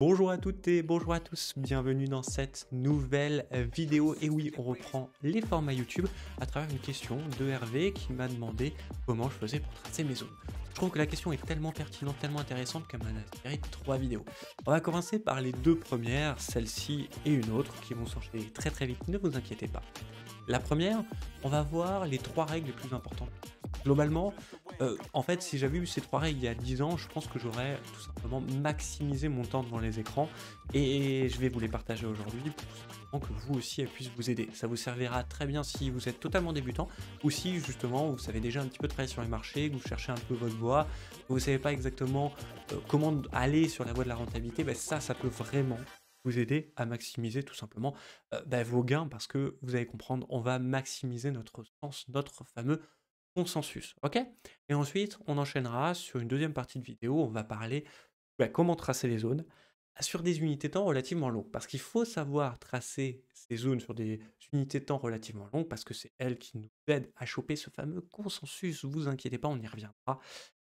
Bonjour à toutes et bonjour à tous, bienvenue dans cette nouvelle vidéo. Et oui, on reprend les formats YouTube à travers une question de Hervé qui m'a demandé comment je faisais pour tracer mes zones. Je trouve que la question est tellement pertinente, tellement intéressante qu'elle m'a inspiré 3 vidéos. On va commencer par les deux premières, celle-ci et une autre, qui vont s'enchaîner très très vite, ne vous inquiétez pas. La première, on va voir les 3 règles les plus importantes. Globalement, en fait, si j'avais eu ces 3 règles il y a 10 ans, je pense que j'aurais tout simplement maximisé mon temps devant les écrans et je vais vous les partager aujourd'hui pour tout simplement que vous aussi, elles puissent vous aider. Ça vous servira très bien si vous êtes totalement débutant ou si justement vous savez déjà un petit peu travailler sur les marchés, que vous cherchez un peu votre voie, que vous ne savez pas exactement, comment aller sur la voie de la rentabilité, bah, ça peut vraiment vous aider à maximiser tout simplement, vos gains parce que vous allez comprendre, on va maximiser notre sens, notre fameux consensus, OK? Et ensuite, on enchaînera sur une deuxième partie de vidéo, on va parler, comment tracer les zones sur des unités de temps relativement longues. Parce qu'il faut savoir tracer ces zones sur des unités de temps relativement longues parce que c'est elles qui nous aident à choper ce fameux consensus, vous inquiétez pas, on y reviendra.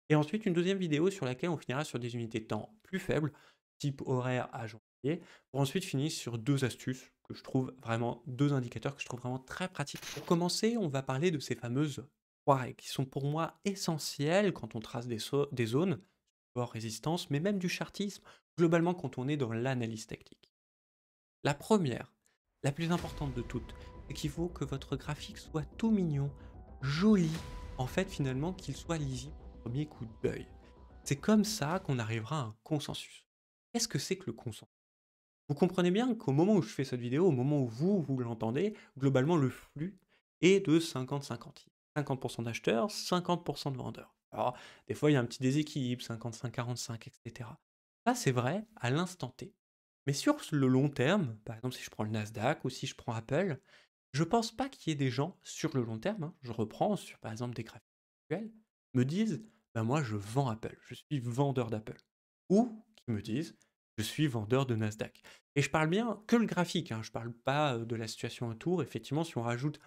Et ensuite, une deuxième vidéo sur laquelle on finira sur des unités de temps plus faibles, type horaire à journalier, pour ensuite finir sur 2 astuces que je trouve vraiment 2 indicateurs que je trouve vraiment très pratiques. Pour commencer, on va parler de ces fameuses 3 règles qui sont pour moi essentielles quand on trace des zones, sport, résistance, mais même du chartisme, globalement quand on est dans l'analyse technique. La première, la plus importante de toutes, c'est qu'il faut que votre graphique soit tout mignon, joli, en fait finalement qu'il soit lisible au premier coup d'œil. C'est comme ça qu'on arrivera à un consensus. Qu'est-ce que c'est que le consensus? Vous comprenez bien qu'au moment où je fais cette vidéo, au moment où vous l'entendez, globalement le flux est de 50-50. 50% d'acheteurs, 50% de vendeurs. Alors, des fois, il y a un petit déséquilibre, 55-45, etc. Ça, c'est vrai à l'instant T. Mais sur le long terme, par exemple, si je prends le Nasdaq ou si je prends Apple, je pense pas qu'il y ait des gens sur le long terme, hein, je reprends sur par exemple des graphiques actuels, me disent bah moi je vends Apple, je suis vendeur d'Apple. Ou qui me disent je suis vendeur de Nasdaq. Et je parle bien que le graphique, hein, je parle pas de la situation autour. Effectivement, si on rajoute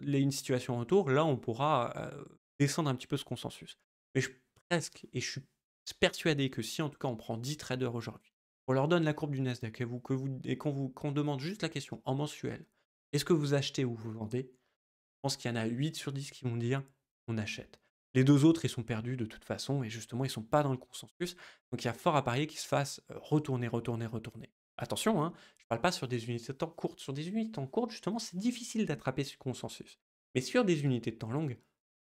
une situation autour, là on pourra descendre un petit peu ce consensus. Mais presque, et je suis persuadé que si en tout cas on prend 10 traders aujourd'hui, on leur donne la courbe du Nasdaq et qu'on demande juste la question en mensuel, est-ce que vous achetez ou vous vendez? Je pense qu'il y en a 8 sur 10 qui vont dire: «On achète». Les 2 autres, ils sont perdus de toute façon et justement, ils sont pas dans le consensus. Donc il y a fort à parier qu'ils se fassent, retourner, retourner, retourner. Attention, hein, je parle pas sur des unités de temps courtes. Sur des unités de temps courtes, justement, c'est difficile d'attraper ce consensus. Mais sur des unités de temps longues,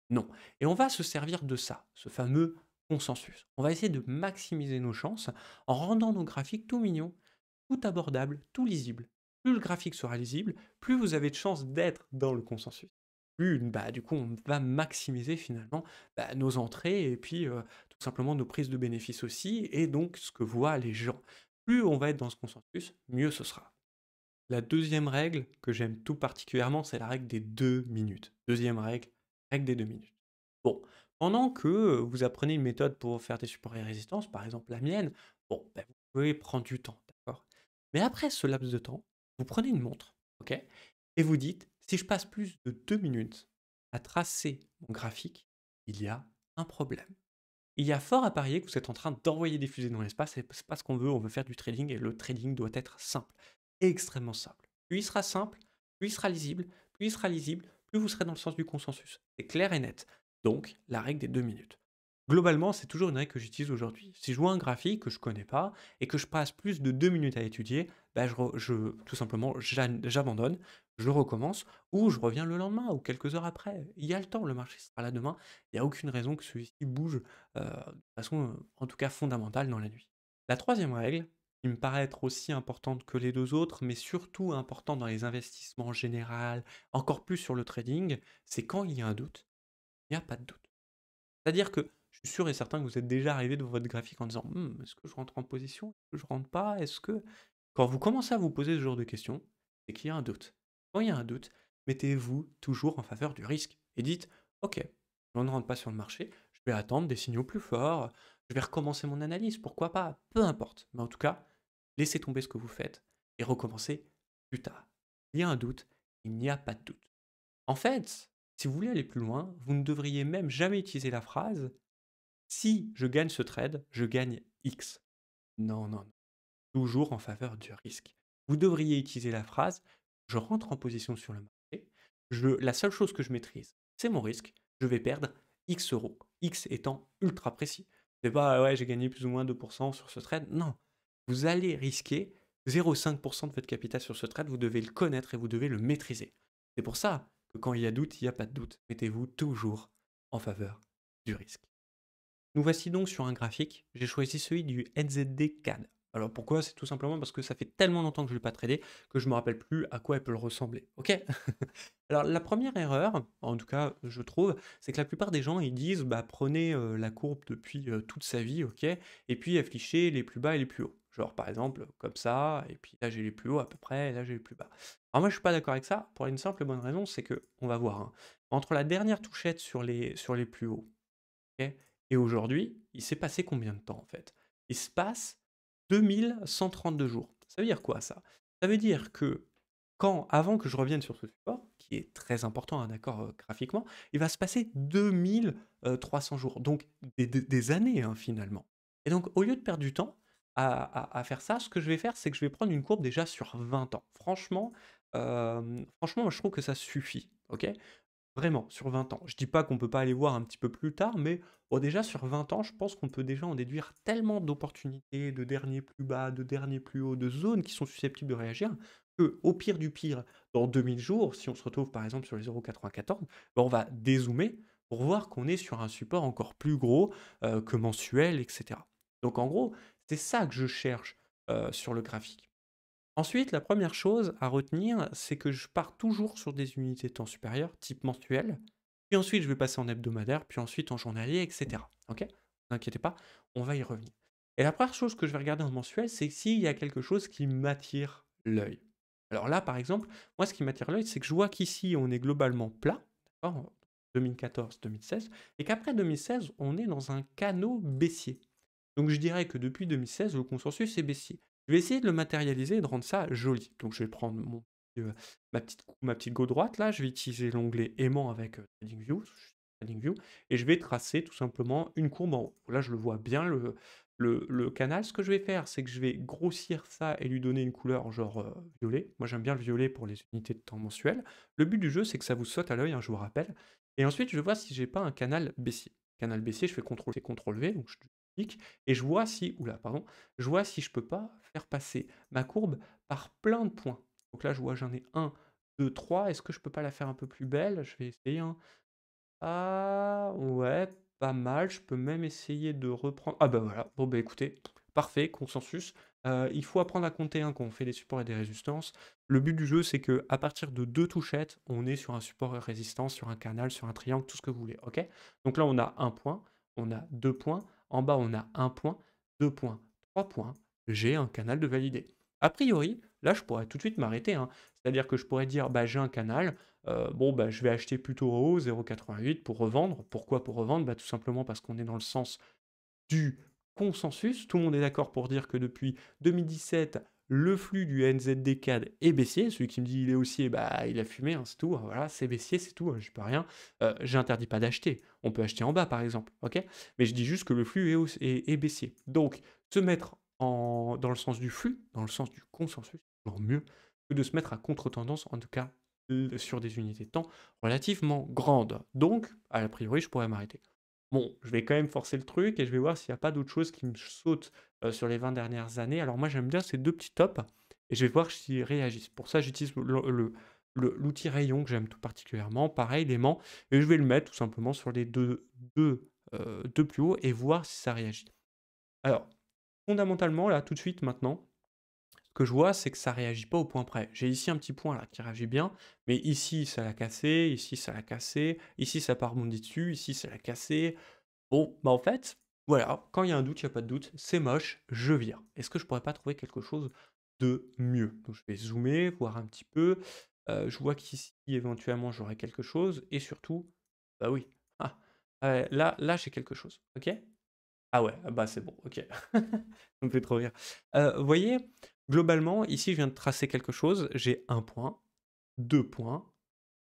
non. Et on va se servir de ça, ce fameux consensus. On va essayer de maximiser nos chances en rendant nos graphiques tout mignons, tout abordable, tout lisible. Plus le graphique sera lisible, plus vous avez de chances d'être dans le consensus. Plus, bah, du coup, on va maximiser finalement nos entrées et puis tout simplement nos prises de bénéfices aussi, et donc ce que voient les gens. Plus on va être dans ce consensus, mieux ce sera. La deuxième règle que j'aime tout particulièrement, c'est la règle des 2 minutes. Deuxième règle, règle des 2 minutes. Bon, pendant que, vous apprenez une méthode pour faire des supports et résistances, par exemple la mienne, bon, vous pouvez prendre du temps, d'accord? Mais après ce laps de temps, vous prenez une montre, OK? Et vous dites: «Si je passe plus de 2 minutes à tracer mon graphique, il y a un problème». Il y a fort à parier que vous êtes en train d'envoyer des fusées dans l'espace et c'est pas ce qu'on veut, on veut faire du trading et le trading doit être simple, extrêmement simple. Plus il sera simple, plus il sera lisible, plus il sera lisible, plus vous serez dans le sens du consensus. C'est clair et net. Donc, la règle des 2 minutes. Globalement, c'est toujours une règle que j'utilise aujourd'hui. Si je vois un graphique que je connais pas et que je passe plus de 2 minutes à étudier, bah, tout simplement, j'abandonne, je recommence ou je reviens le lendemain ou quelques heures après. Il y a le temps, le marché sera là demain. Il y a aucune raison que celui-ci bouge, de façon, en tout cas fondamentale dans la nuit. La troisième règle, qui me paraît être aussi importante que les 2 autres, mais surtout importante dans les investissements en général, encore plus sur le trading, c'est quand il y a un doute, il n'y a pas de doute. C'est-à-dire que je suis sûr et certain que vous êtes déjà arrivé devant votre graphique en disant: Est-ce que je rentre en position? Est-ce que je rentre pas? Est-ce que» quand vous commencez à vous poser ce genre de questions, c'est qu'il y a un doute. Quand il y a un doute, mettez-vous toujours en faveur du risque et dites: «OK, on ne rentre pas sur le marché, je vais attendre des signaux plus forts, je vais recommencer mon analyse, pourquoi pas?» Peu importe, mais en tout cas, laissez tomber ce que vous faites et recommencez plus tard. Il y a un doute, il n'y a pas de doute. En fait, si vous voulez aller plus loin, vous ne devriez même jamais utiliser la phrase: «Si je gagne ce trade, je gagne X». Non, non, non. toujours en faveur du risque. Vous devriez utiliser la phrase: «Je rentre en position sur le marché, la seule chose que je maîtrise, c'est mon risque, je vais perdre X euros». X étant ultra précis. C'est pas: «Ouais, j'ai gagné plus ou moins 2 sur ce trade». Non, vous allez risquer 0,5 de votre capital sur ce trade, vous devez le connaître et vous devez le maîtriser. C'est pour ça que quand il y a doute, il y a pas de doute. Mettez-vous toujours en faveur du risque. Nous voici donc sur un graphique. J'ai choisi celui du NZD CAD. Alors pourquoi? C'est tout simplement parce que ça fait tellement longtemps que je ne l'ai pas tradé que je ne me rappelle plus à quoi elle peut le ressembler. Ok. Alors la première erreur, en tout cas je trouve, c'est que la plupart des gens ils disent bah prenez la courbe depuis toute sa vie, ok, et puis affichez les plus bas et les plus hauts. Genre par exemple comme ça, et puis là j'ai les plus hauts à peu près, et là j'ai les plus bas. Alors moi je suis pas d'accord avec ça pour une simple et bonne raison, c'est que on va voir, hein, entre la dernière touchette sur les plus hauts. OK? Et aujourd'hui, il s'est passé combien de temps en fait? Il se passe 2132 jours. Ça veut dire quoi ça? Ça veut dire que avant que je revienne sur ce support, qui est très important, hein, d'accord, graphiquement, il va se passer 2300 jours, donc des années, hein, finalement. Et donc au lieu de perdre du temps à faire ça, ce que je vais faire, c'est que je vais prendre une courbe déjà sur 20 ans. Franchement, moi je trouve que ça suffit, OK? Vraiment, sur 20 ans. Je dis pas qu'on peut pas aller voir un petit peu plus tard, mais bon, déjà sur 20 ans, je pense qu'on peut déjà en déduire tellement d'opportunités, de derniers plus bas, de derniers plus hauts, de zones qui sont susceptibles de réagir, que au pire du pire, dans 2000 jours, si on se retrouve par exemple sur les 0,94, ben, on va dézoomer pour voir qu'on est sur un support encore plus gros que mensuel, etc. Donc en gros, c'est ça que je cherche sur le graphique. Ensuite, la première chose à retenir, c'est que je pars toujours sur des unités de temps supérieures, type mensuel, puis ensuite je vais passer en hebdomadaire, puis ensuite en journalier, etc. Ok? Ne vous inquiétez pas, on va y revenir. Et la première chose que je vais regarder en mensuel, c'est s'il y a quelque chose qui m'attire l'œil. Alors là, par exemple, moi ce qui m'attire l'œil, c'est que je vois qu'ici on est globalement plat, d'accord? 2014-2016, et qu'après 2016, on est dans un canot baissier. Donc je dirais que depuis 2016, le consensus est baissier. Je vais essayer de le matérialiser et de rendre ça joli. Donc je vais prendre ma petite go droite là, je vais utiliser l'onglet aimant avec TradingView, et je vais tracer tout simplement une courbe en haut. Là, je le vois bien le canal. Ce que je vais faire, c'est que je vais grossir ça et lui donner une couleur genre violet. Moi, j'aime bien le violet pour les unités de temps mensuelles. Le but du jeu, c'est que ça vous saute à l'œil, hein, je vous rappelle. Et ensuite, je vois si j'ai pas un canal baissier. Canal baissier, je fais CTRL-C, CTRL-V, donc je clique et je vois si, oula, pardon, je vois si je peux pas faire passer ma courbe par plein de points. Donc là, je vois, j'en ai un, 2, 3. Est-ce que je peux pas la faire un peu plus belle? Je vais essayer, hein. Ah ouais, pas mal. Je peux même essayer de reprendre. Ah bah voilà. Bon bah écoutez, parfait, consensus. Il faut apprendre à compter, hein, quand on fait des supports et des résistances. Le but du jeu, c'est que à partir de deux touchettes, on est sur un support et résistance, sur un canal, sur un triangle, tout ce que vous voulez. Ok? Donc là, on a un point, on a deux points. En bas, on a un point, deux points, trois points. J'ai un canal de validé. A priori, là, je pourrais tout de suite m'arrêter, hein. C'est-à-dire que je pourrais dire, bah, j'ai un canal, bon, bah, je vais acheter plutôt haut, 0,88 pour revendre. Pourquoi pour revendre? Bah, tout simplement parce qu'on est dans le sens du consensus. Tout le monde est d'accord pour dire que depuis 2017, le flux du NZD-CAD est baissier. Celui qui me dit il est haussier, bah, il a fumé, hein, c'est tout. Voilà, c'est baissier, c'est tout. Je peux rien. J'interdis pas d'acheter. On peut acheter en bas, par exemple. Ok? Mais je dis juste que le flux est baissier. Donc, se mettre dans le sens du flux, dans le sens du consensus, c'est toujours mieux que de se mettre à contre-tendance, en tout cas sur des unités de temps relativement grandes. Donc, a priori, je pourrais m'arrêter. Bon, je vais quand même forcer le truc et je vais voir s'il n'y a pas d'autres choses qui me sautent sur les 20 dernières années. Alors moi, j'aime bien ces deux petits tops et je vais voir s'ils réagissent. Pour ça, j'utilise l'outil rayon que j'aime tout particulièrement. Pareil, l'aimant. Et je vais le mettre tout simplement sur les deux plus hauts et voir si ça réagit. Alors, fondamentalement, là, tout de suite, maintenant, ce que je vois, c'est que ça réagit pas au point près. J'ai ici un petit point là qui réagit bien, mais ici ça l'a cassé, ici ça l'a cassé, ici ça part rebondir dessus, ici ça l'a cassé. Bon, bah en fait, voilà, quand il y a un doute, il n'y a pas de doute, c'est moche, je vire. Est-ce que je pourrais pas trouver quelque chose de mieux? Donc je vais zoomer, voir un petit peu. Je vois qu'ici, éventuellement, j'aurai quelque chose. Et surtout, bah oui, ah, là j'ai quelque chose, ok? Ah ouais, ah bah c'est bon, ok. Ça me fait trop rire. Vous voyez, globalement, ici, je viens de tracer quelque chose. J'ai un point, 2 points.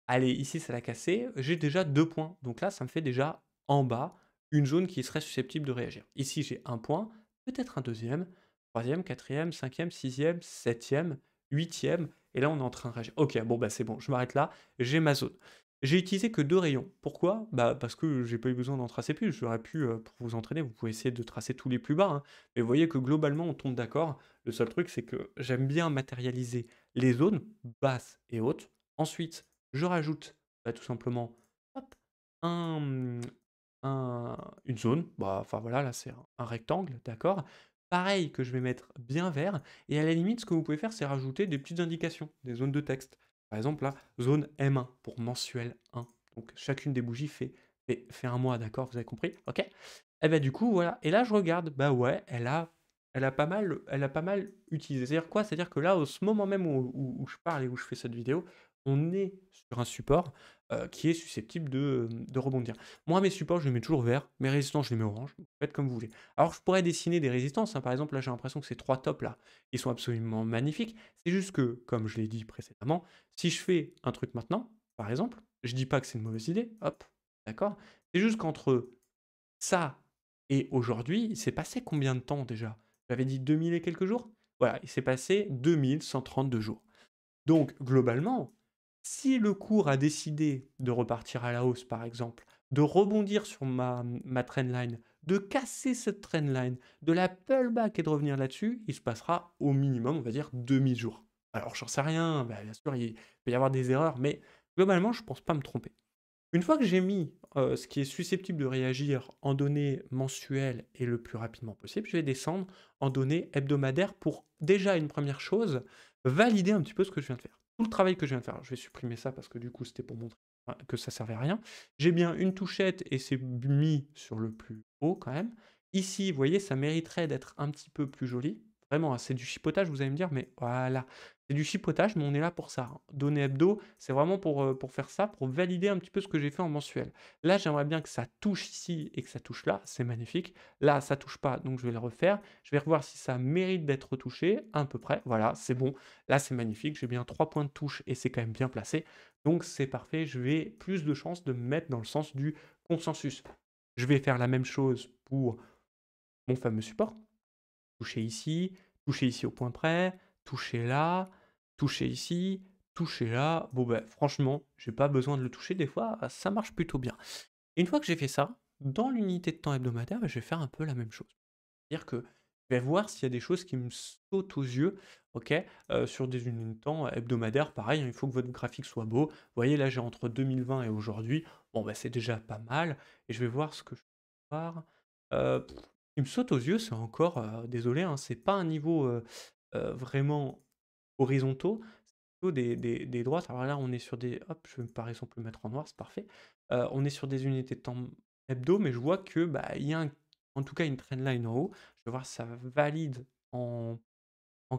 Allez, ici, ça l'a cassé. J'ai déjà 2 points. Donc là, ça me fait déjà en bas une zone qui serait susceptible de réagir. Ici, j'ai un point, peut-être un deuxième. 3e, 4e, 5e, 6e, 7e, 8e et là, on est en train de réagir. OK, bon, bah, c'est bon, je m'arrête là, j'ai ma zone. J'ai utilisé que 2 rayons. Pourquoi? Bah, parce que j'ai pas eu besoin d'en tracer plus. J'aurais pu, pour vous entraîner, vous pouvez essayer de tracer tous les plus bas, hein, mais vous voyez que globalement, on tombe d'accord. Le seul truc, c'est que j'aime bien matérialiser les zones basses et hautes. Ensuite, je rajoute, bah, tout simplement, hop, un, une zone, bah, enfin voilà, là c'est un rectangle, d'accord? Pareil que je vais mettre bien vert et à la limite, ce que vous pouvez faire, c'est rajouter des petites indications, des zones de texte. Par exemple, là, zone M1 pour mensuel 1. Donc chacune des bougies fait un mois, d'accord? Vous avez compris? OK? Et bah, du coup, voilà. Et là, je regarde, bah ouais, elle a pas mal utilisé. C'est-à-dire quoi? C'est-à-dire que là, au ce moment même où je parle et où je fais cette vidéo, on est sur un support qui est susceptible de rebondir. Moi, mes supports, je les mets toujours verts, mes résistances, je les mets orange. Faites comme vous voulez. Alors, je pourrais dessiner des résistances, hein. Par exemple, là, j'ai l'impression que ces 3 tops là, ils sont absolument magnifiques. C'est juste que, comme je l'ai dit précédemment, si je fais un truc maintenant, par exemple, je dis pas que c'est une mauvaise idée, hop, d'accord? C'est juste qu'entre ça et aujourd'hui, il s'est passé combien de temps déjà? J'avais dit 2000 et quelques jours? Voilà, il s'est passé 2132 jours. Donc globalement, si le cours a décidé de repartir à la hausse, par exemple, de rebondir sur ma trendline, de casser cette trendline, de la pullback et de revenir là-dessus, il se passera au minimum, on va dire, 2000 jours. Alors j'en sais rien, bah, bien sûr, il peut y avoir des erreurs, mais globalement, je pense pas me tromper. Une fois que j'ai mis, ce qui est susceptible de réagir en données mensuelles et le plus rapidement possible, je vais descendre en données hebdomadaires pour déjà une première chose, valider un petit peu ce que je viens de faire. Tout le travail que je viens de faire. Je vais supprimer ça parce que du coup, c'était pour montrer, que ça servait à rien. J'ai bien une touchette et c'est mis sur le plus haut quand même. Ici, vous voyez, ça mériterait d'être un petit peu plus joli. Vraiment, hein, c'est du chipotage, vous allez me dire, mais voilà. C'est du chipotage, mais on est là pour ça, hein. Données hebdo, c'est vraiment pour faire ça, pour valider un petit peu ce que j'ai fait en mensuel. Là, j'aimerais bien que ça touche ici et que ça touche là, c'est magnifique. Là, ça touche pas, donc je vais le refaire. Je vais revoir si ça mérite d'être touché, à peu près. Voilà, c'est bon. Là, c'est magnifique. J'ai bien 3 points de touche et c'est quand même bien placé. Donc c'est parfait. Je vais plus de chances de me mettre dans le sens du consensus. Je vais faire la même chose pour mon fameux support. Toucher ici au point près, toucher là, toucher ici, toucher là. Bon, ben, franchement, j'ai pas besoin de le toucher. Des fois, ça marche plutôt bien. Et une fois que j'ai fait ça, dans l'unité de temps hebdomadaire, bah, je vais faire un peu la même chose. C'est-à-dire que je vais voir s'il y a des choses qui me sautent aux yeux, OK? Sur des unités de temps hebdomadaires, pareil, hein, il faut que votre graphique soit beau. Vous voyez, là, j'ai entre 2020 et aujourd'hui. Bon, bah, c'est déjà pas mal et je vais voir ce que je peux voir. Ce qui me saute aux yeux, c'est encore, désolé, hein, c'est pas un niveau, vraiment horizontaux, c'est plutôt des droites. Alors là, on est sur des hop, je vais par exemple le mettre en noir, c'est parfait. On est sur des unités de temps hebdo, mais je vois que, bah, il y a en tout cas une trendline en haut. Je vais voir si ça valide en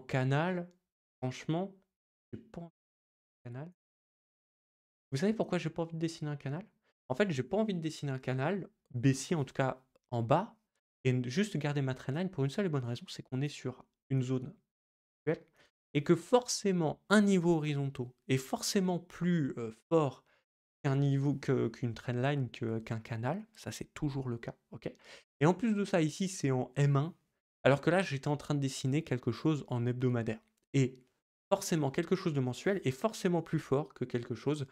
canal. Franchement, j'ai pas envie de canal. Vous savez pourquoi j'ai pas envie de dessiner un canal? En fait, j'ai pas envie de dessiner un canal, baissier en tout cas en bas, et juste garder ma trendline pour une seule et bonne raison, c'est qu'on est sur une zone actuelle et que forcément un niveau horizontal est forcément plus fort qu'un niveau qu'une trendline, qu'un canal, ça c'est toujours le cas, ok? Et en plus de ça, ici c'est en M1, alors que là j'étais en train de dessiner quelque chose en hebdomadaire. Et forcément, quelque chose de mensuel est forcément plus fort que quelque chose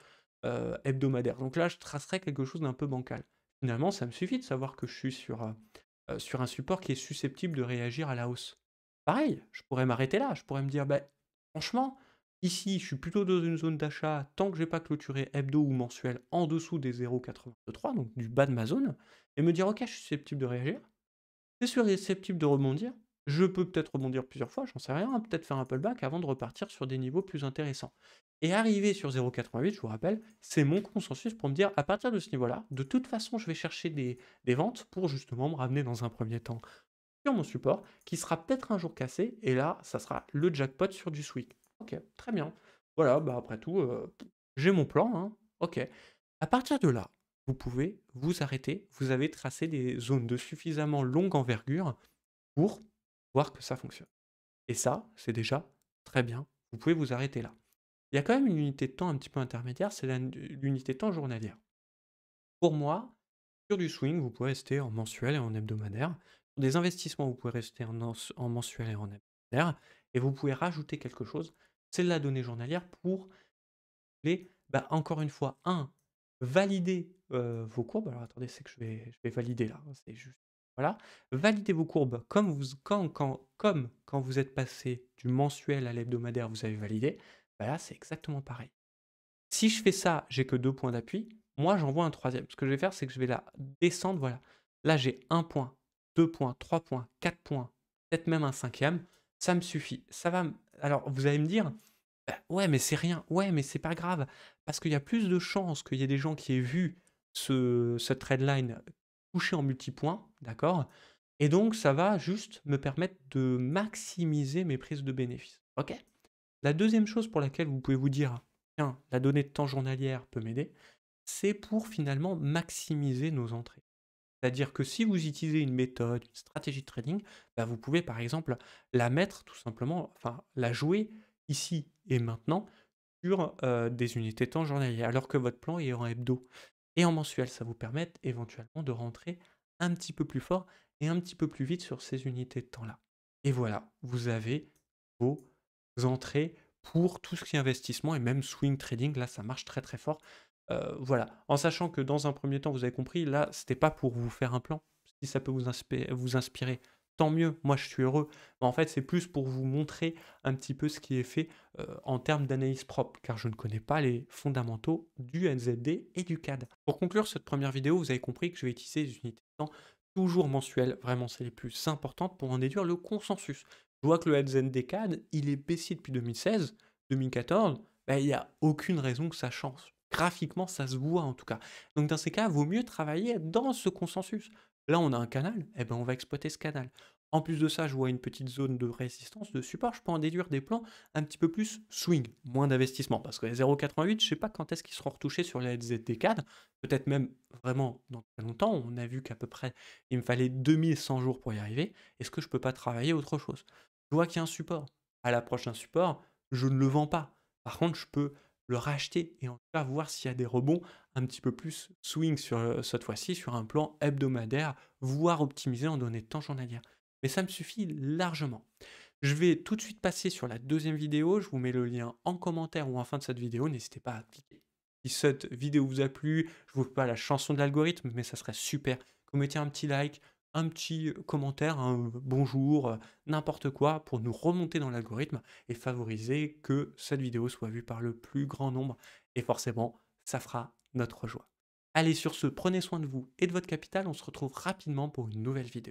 hebdomadaire. Donc là, je tracerais quelque chose d'un peu bancal. Finalement, ça me suffit de savoir que je suis sur un support qui est susceptible de réagir à la hausse. Pareil, je pourrais m'arrêter là, je pourrais me dire, bah, franchement, ici, je suis plutôt dans une zone d'achat tant que j'ai pas clôturé hebdo ou mensuel en dessous des 0,83, donc du bas de ma zone, et me dire, ok, je suis susceptible de réagir, c'est susceptible de rebondir, je peux peut-être rebondir plusieurs fois, j'en sais rien, hein, peut-être faire un pullback avant de repartir sur des niveaux plus intéressants. Et arriver sur 0,88, je vous rappelle, c'est mon consensus pour me dire, à partir de ce niveau-là, de toute façon, je vais chercher des ventes pour justement me ramener dans un premier temps sur mon support, qui sera peut-être un jour cassé, et là, ça sera le jackpot sur du swing. Ok, très bien. Voilà, bah après tout, j'ai mon plan, hein. Ok. À partir de là, vous pouvez vous arrêter. Vous avez tracé des zones de suffisamment longue envergure pour voir que ça fonctionne. Et ça, c'est déjà très bien. Vous pouvez vous arrêter là. Il y a quand même une unité de temps un petit peu intermédiaire, c'est l'unité de temps journalière. Pour moi, sur du swing, vous pouvez rester en mensuel et en hebdomadaire. Des investissements, vous pouvez rester en mensuel et en hebdomadaire et vous pouvez rajouter quelque chose, c'est la donnée journalière pour les bah, encore une fois, valider, vos courbes. Alors attendez, c'est que je vais valider là, hein, c'est juste voilà. Valider vos courbes comme quand vous êtes passé du mensuel à l'hebdomadaire, vous avez validé, bah, là, c'est exactement pareil. Si je fais ça, j'ai que 2 points d'appui, moi j'envoie un troisième. Ce que je vais faire, c'est que je vais la descendre, voilà. Là, j'ai 1 point, 2 points, 3 points, 4 points, peut-être même un cinquième. Ça me suffit. Ça va m Alors vous allez me dire: «Bah, ouais, mais c'est rien». Ouais, mais c'est pas grave, parce qu'il y a plus de chances qu'il y ait des gens qui aient vu ce trendline toucher en multipoint, d'accord? Et donc ça va juste me permettre de maximiser mes prises de bénéfices, OK? La deuxième chose pour laquelle vous pouvez vous dire: «Tiens, la donnée de temps journalière peut m'aider», c'est pour finalement maximiser nos entrées. C'est-à-dire que si vous utilisez une méthode, une stratégie de trading, bah, vous pouvez par exemple la mettre tout simplement, enfin la jouer ici et maintenant sur, des unités de temps journalières, alors que votre plan est en hebdo et en mensuel. Ça vous permet éventuellement de rentrer un petit peu plus fort et un petit peu plus vite sur ces unités de temps-là. Et voilà, vous avez vos entrées pour tout ce qui est investissement et même swing trading. Là, ça marche très, très fort. Voilà, en sachant que dans un premier temps, vous avez compris, là, c'était pas pour vous faire un plan. Si ça peut vous inspirer, tant mieux, moi je suis heureux. Mais en fait, c'est plus pour vous montrer un petit peu ce qui est fait, en termes d'analyse propre, car je ne connais pas les fondamentaux du NZD et du CAD. Pour conclure cette première vidéo, vous avez compris que je vais utiliser les unités de temps toujours mensuelles, vraiment c'est les plus importantes pour en déduire le consensus. Je vois que le NZD CAD, il est baissier depuis 2016, 2014, bah, il y a aucune raison que ça change. Graphiquement, ça se voit en tout cas. Donc dans ces cas, vaut mieux travailler dans ce consensus. Là, on a un canal, eh ben, on va exploiter ce canal. En plus de ça, je vois une petite zone de résistance, de support. Je peux en déduire des plans un petit peu plus swing, moins d'investissement. Parce que les 0,88, je ne sais pas quand est-ce qu'ils seront retouchés sur la LZD CAD. Peut-être même vraiment dans très longtemps. On a vu qu'à peu près, il me fallait 2100 jours pour y arriver. Est-ce que je ne peux pas travailler autre chose? Je vois qu'il y a un support. À l'approche d'un support, je ne le vends pas. Par contre, je peux le racheter et en tout cas voir s'il y a des rebonds un petit peu plus swing sur, cette fois-ci sur un plan hebdomadaire, voire optimisé en données de temps journalières. Mais ça me suffit largement. Je vais tout de suite passer sur la deuxième vidéo, je vous mets le lien en commentaire ou en fin de cette vidéo, n'hésitez pas à cliquer. Si cette vidéo vous a plu, je vous fais pas la chanson de l'algorithme, mais ça serait super que vous mettiez un petit like, un petit commentaire, un bonjour, n'importe quoi pour nous remonter dans l'algorithme et favoriser que cette vidéo soit vue par le plus grand nombre et forcément, ça fera notre joie. Allez, sur ce, prenez soin de vous et de votre capital, on se retrouve rapidement pour une nouvelle vidéo.